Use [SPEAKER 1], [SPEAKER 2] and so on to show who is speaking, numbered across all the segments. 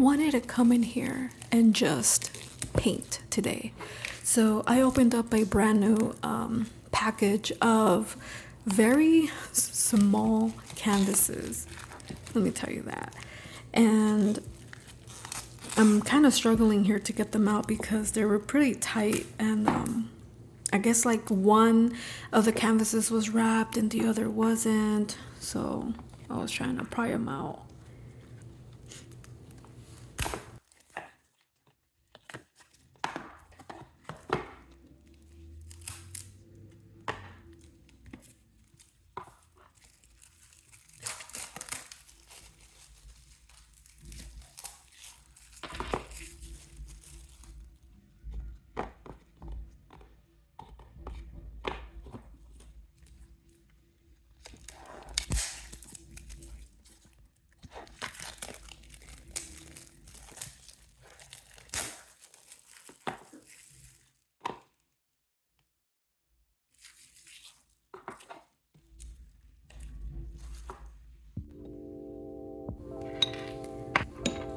[SPEAKER 1] wanted to come in here and just paint today. So I opened up a brand new package of very small canvases. Let me tell you that. And I'm kind of struggling here to get them out because they were pretty tight, and I guess like one of the canvases was wrapped and the other wasn't, so I was trying to pry them out.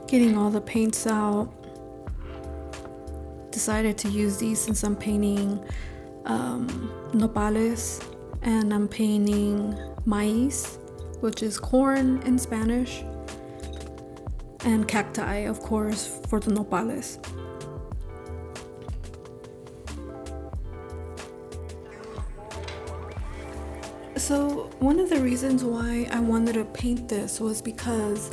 [SPEAKER 1] Getting all the paints out. Decided to use these since I'm painting nopales, and I'm painting maíz, which is corn in Spanish, and cacti, of course, for the nopales. So one of the reasons why I wanted to paint this was because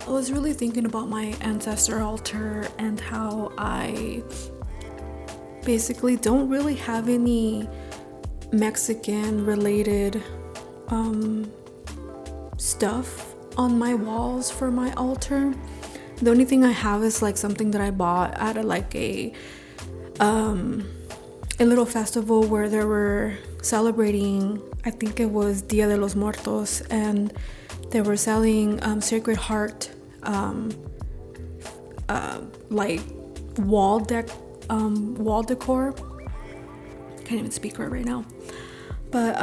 [SPEAKER 1] I was really thinking about my ancestor altar and how I basically don't really have any Mexican related stuff on my walls for my altar. The only thing I have is like something that I bought at a little festival where they were celebrating, I think it was Dia de los Muertos, and they were selling Sacred Heart like wall decor. Can't even speak right now. But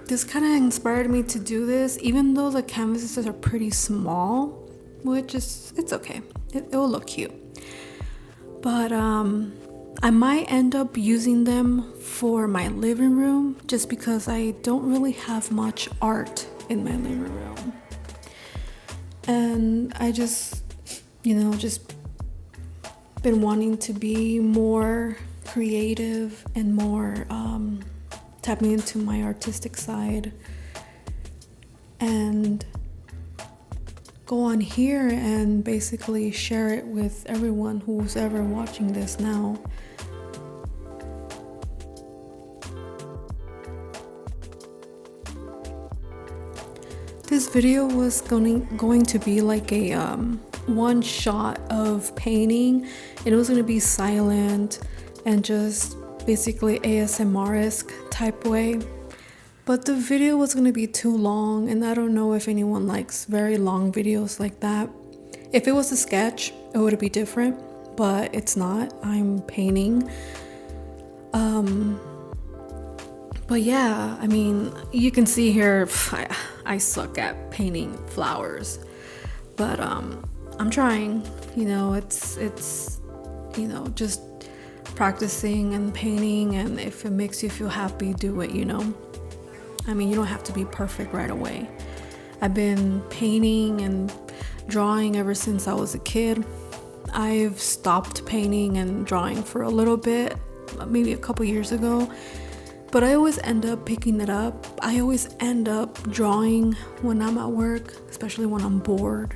[SPEAKER 1] this kind of inspired me to do this, even though the canvases are pretty small, which is, it's okay. It will look cute. But I might end up using them for my living room just because I don't really have much art in my living room. And I just been wanting to be more creative and more tapping into my artistic side and go on here and basically share it with everyone who's ever watching this now. This video was going to be like a one shot of painting, and it was going to be silent and just basically ASMR-esque type way. But the video was going to be too long, and I don't know if anyone likes very long videos like that. If it was a sketch, it would be different, but it's not. I'm painting. But yeah, I mean, you can see here, I suck at painting flowers, but I'm trying. It's just practicing and painting, and if it makes you feel happy, do it. I mean, you don't have to be perfect right away. I've been painting and drawing ever since I was a kid. I've stopped painting and drawing for a little bit, maybe a couple years ago. But I always end up picking it up. I always end up drawing when I'm at work, especially when I'm bored.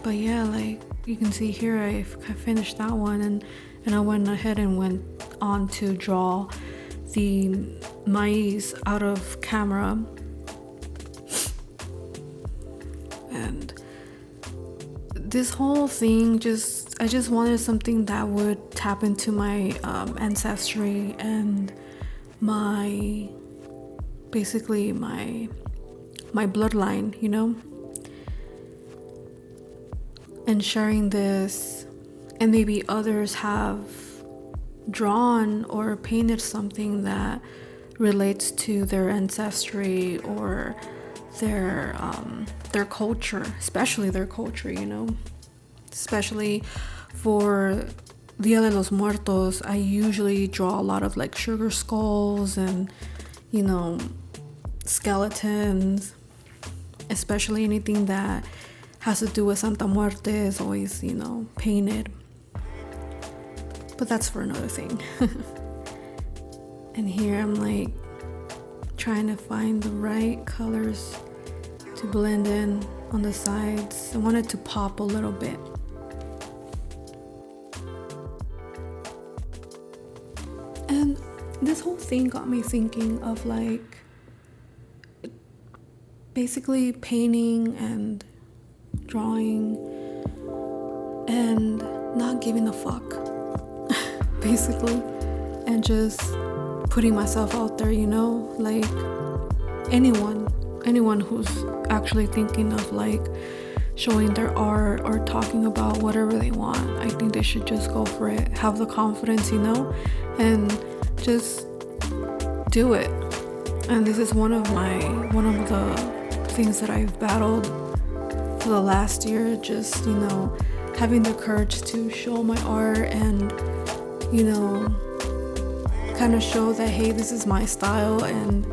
[SPEAKER 1] But yeah, like you can see here, I finished that one, and I went ahead and went on to draw the maíz out of camera. And this whole thing I just wanted something that would tap into my ancestry and my bloodline, and sharing this, and maybe others have drawn or painted something that relates to their ancestry or their culture, especially their culture, especially for Dia de los Muertos. I usually draw a lot of like sugar skulls and skeletons, especially anything that has to do with Santa Muerte is always painted, but that's for another thing. And here I'm like trying to find the right colors to blend in on the sides. I want it to pop a little bit. And this whole thing got me thinking of like basically painting and drawing and not giving a fuck basically, and just putting myself out there, like anyone who's actually thinking of like showing their art or talking about whatever they want, I think they should just go for it. Have the confidence, and just do it. And this is one of the things that I've battled for the last year, just having the courage to show my art and kind of show that, hey, this is my style, and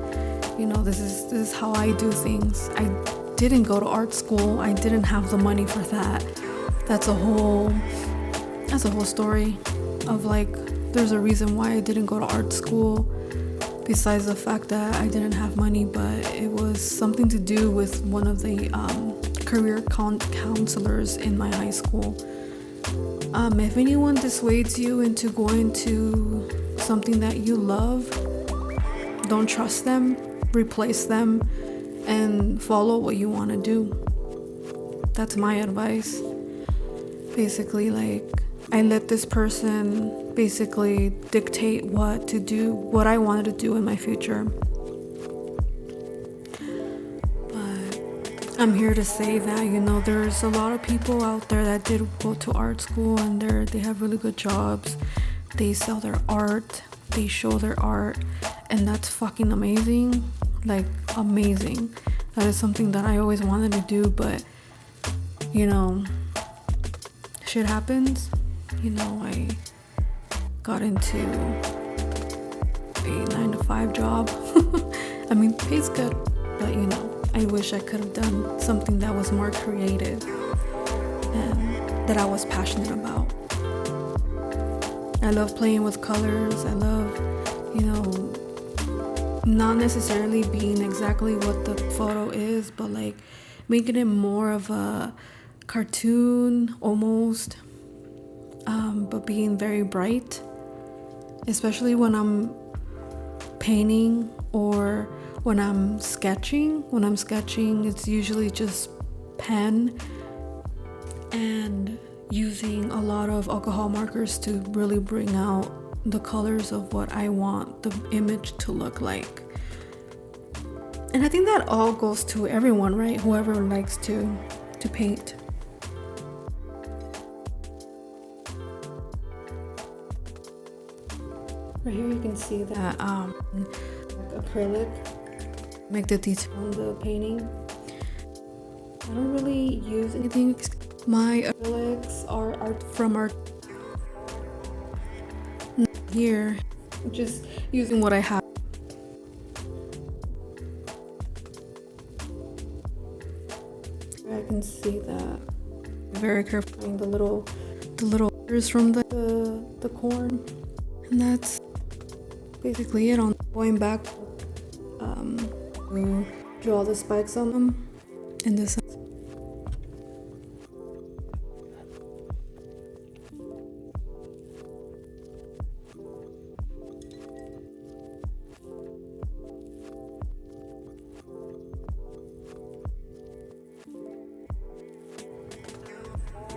[SPEAKER 1] this is how I do things. I didn't go to art school. I didn't have the money for that. That's a whole story of like, there's a reason why I didn't go to art school, besides the fact that I didn't have money, but it was something to do with one of the career counselors in my high school. If anyone dissuades you into going to something that you love, don't trust them, replace them, and follow what you want to do. That's my advice. Basically, like, I let this person basically dictate what to do, what I wanted to do in my future. But I'm here to say that, there's a lot of people out there that did go to art school and they have really good jobs. They sell their art, they show their art, and that's fucking amazing. Like, amazing. That is something that I always wanted to do, but shit happens. I got into a 9-to-5 job. I mean, pay's good, but I wish I could have done something that was more creative and that I was passionate about. I love playing with colors. I love, not necessarily being exactly what the photo is, but like making it more of a cartoon almost, but being very bright, especially when I'm painting or when I'm sketching. When I'm sketching, it's usually just pen and using a lot of alcohol markers to really bring out the colors of what I want the image to look like. And I think that all goes to everyone, right? Whoever likes to paint. Right here you can see that acrylic, make the detail on the painting. I don't really use anything. My acrylics are from art. Here, just using what I have. I can see that. Very careful the little letters from the corn, and that's basically it. On going back, we draw the spikes on them in this.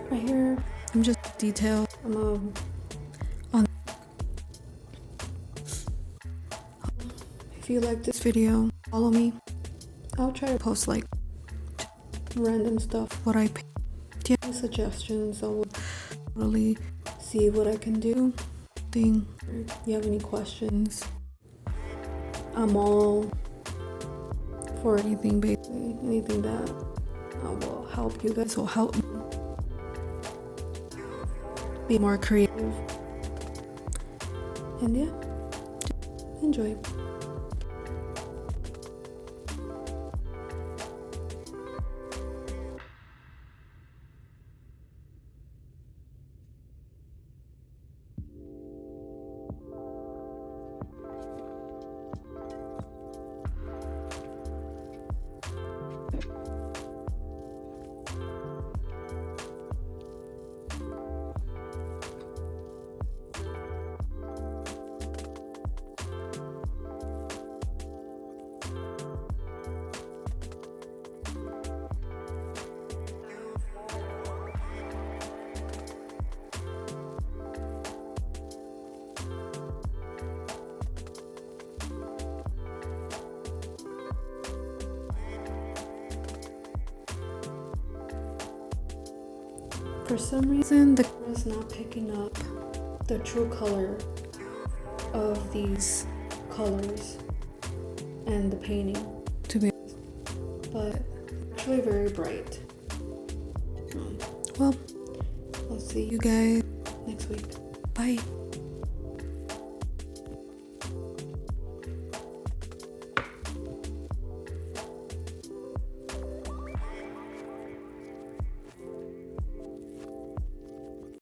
[SPEAKER 1] Right here, I'm just detail. If you like this video, follow me. I'll try to post like random stuff, what I paint. Do you have any suggestions? I will really see what I can do. If you have any questions, I'm all for anything, basically. Anything that will help you guys, will help me be more creative. And yeah, just enjoy. For some reason, the camera's not picking up the true color of these colors and the painting, to be honest, but actually very bright. Well, I'll see you guys next week. Bye.